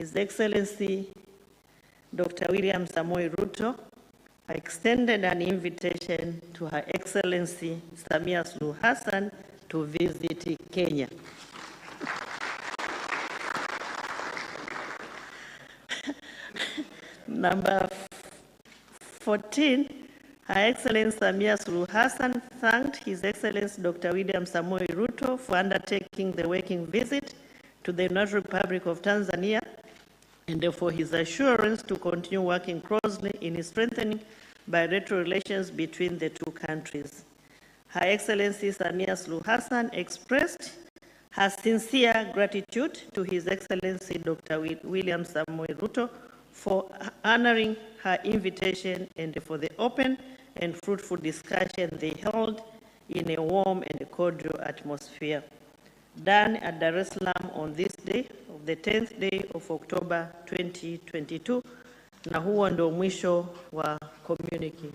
His Excellency Dr. William Samoei Ruto extended an invitation to Her Excellency Samia Suluhu Hassan to visit Kenya. Number 14, Her Excellency Samia Suluhu Hassan thanked His Excellency Dr. William Samoei Ruto for undertaking the working visit to the United Republic of Tanzania and for his assurance to continue working closely in strengthening bilateral relations between the two countries. Her Excellency Samia Suluhu Hassan expressed her sincere gratitude to His Excellency Dr. William Samoei Ruto for honoring her invitation and for the open and fruitful discussion they held in a warm and cordial atmosphere. Done at Dar es Salaam on this day, of the 10th day of October 2022, na huo ndo mwisho wa communique.